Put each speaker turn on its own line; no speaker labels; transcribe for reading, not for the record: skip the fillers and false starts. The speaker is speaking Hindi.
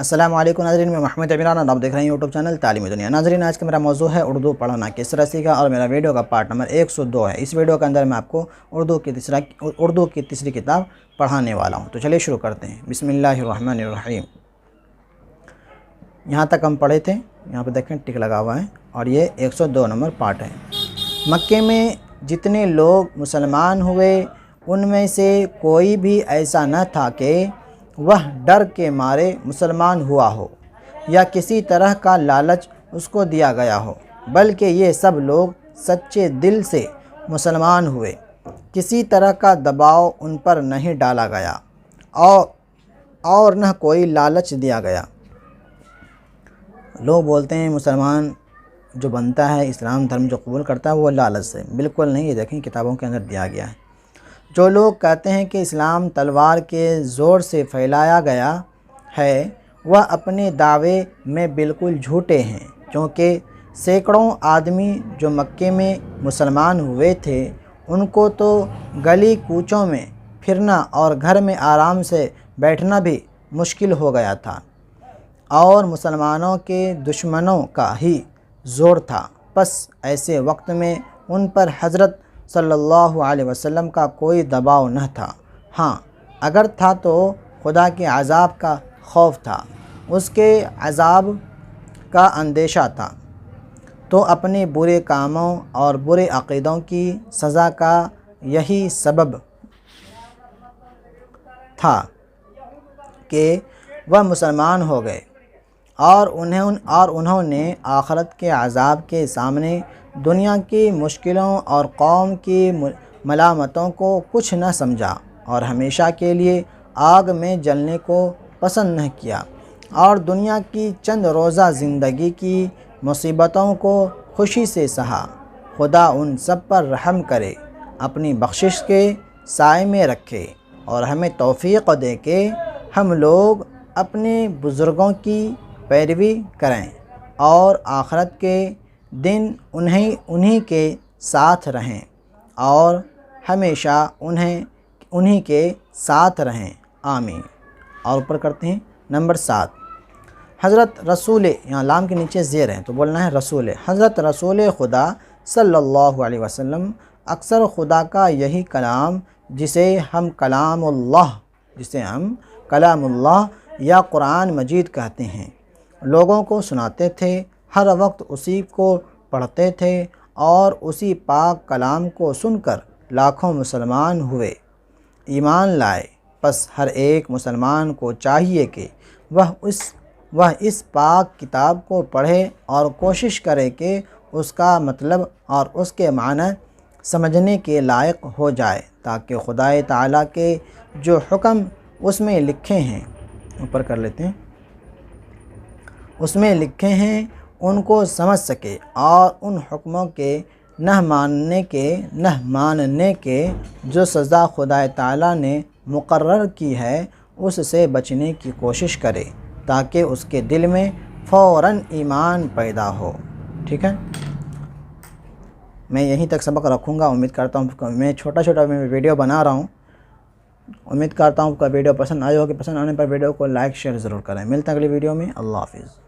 अस्सलाम वालेकुम नाज़रीन, मैं मोहम्मद इमरान, आप देख रहे हैं यूट्यूब चैनल तालीमी दुनिया। नाज़रीन, आज का मेरा मौजू है उर्दू पढ़ना किस तरह सीखा और मेरा वीडियो का पार्ट नंबर 102 है। इस वीडियो के अंदर मैं आपको उर्दू की तीसरी किताब पढ़ाने वाला हूँ। तो चलिए शुरू करते हैं। बिस्मिल्लाहिर्रहमानिर्रहीम। यहाँ तक हम पढ़े थे, यहाँ पर देखें टिक लगा हुआ है और ये 102 नंबर पार्ट है। मक्के में जितने लोग मुसलमान हुए उनमें से कोई भी ऐसा न था कि वह डर के मारे मुसलमान हुआ हो या किसी तरह का लालच उसको दिया गया हो, बल्कि ये सब लोग सच्चे दिल से मुसलमान हुए। किसी तरह का दबाव उन पर नहीं डाला गया और न कोई लालच दिया गया। लोग बोलते हैं मुसलमान जो बनता है, इस्लाम धर्म जो कबूल करता है वो लालच से, बिल्कुल नहीं। ये देखें किताबों के अंदर दिया गया है। जो लोग कहते हैं कि इस्लाम तलवार के ज़ोर से फैलाया गया है, वह अपने दावे में बिल्कुल झूठे हैं, क्योंकि सैकड़ों आदमी जो मक्के में मुसलमान हुए थे उनको तो गली कूचों में फिरना और घर में आराम से बैठना भी मुश्किल हो गया था और मुसलमानों के दुश्मनों का ही ज़ोर था। बस ऐसे वक्त में उन पर हज़रत सल्लल्लाहु अलैहि वसल्लम का कोई दबाव न था। हाँ, अगर था तो खुदा के अज़ाब का खौफ था, उसके अज़ाब का अंदेशा था। तो अपने बुरे कामों और बुरे अक़ीदों की सज़ा का यही सबब था कि वह मुसलमान हो गए और उन्होंने आखिरत के अज़ाब के सामने दुनिया की मुश्किलों और कौम की मलामतों को कुछ न समझा और हमेशा के लिए आग में जलने को पसंद न किया और दुनिया की चंद रोज़ा ज़िंदगी की मुसीबतों को खुशी से सहा। खुदा उन सब पर रहम करे, अपनी बख्शिश के साए में रखे और हमें तौफ़ीक़ दे के हम लोग अपने बुज़ुर्गों की पैरवी करें और आखिरत के दिन उन्हीं के साथ रहें और हमेशा उन्हीं के साथ रहें, आमीन। और ऊपर करते हैं नंबर 7। हज़रत रसूल, यहाँ लाम के नीचे ज़ेर है तो बोलना है रसूल। हज़रत रसूल खुदा सल्लल्लाहु अलैहि वसल्लम अक्सर खुदा का यही कलाम जिसे हम कलामुल्लाह या कुरान मजीद कहते हैं, लोगों को सुनाते थे। हर वक्त उसी को पढ़ते थे और उसी पाक कलाम को सुनकर लाखों मुसलमान हुए, ईमान लाए। बस हर एक मुसलमान को चाहिए कि वह इस पाक किताब को पढ़े और कोशिश करे कि उसका मतलब और उसके माने समझने के लायक हो जाए, ताकि खुदाए ताला के जो हुक्म उसमें लिखे हैं, ऊपर कर लेते हैं, उसमें लिखे हैं उनको समझ सके और उन हुक्मों के न मानने के जो सज़ा खुदा ताला ने मुकर्रर की है उससे बचने की कोशिश करे, ताकि उसके दिल में फ़ौरन ईमान पैदा हो। ठीक है, मैं यहीं तक सबक रखूँगा। उम्मीद करता हूँ मैं छोटा वीडियो बना रहा हूँ। उम्मीद करता हूँ आपका वीडियो पसंद आया होगा। पसंद आने पर वीडियो को लाइक शेयर ज़रूर करें। मिलते हैं अगली वीडियो में। अल्लाह हाफ़िज़।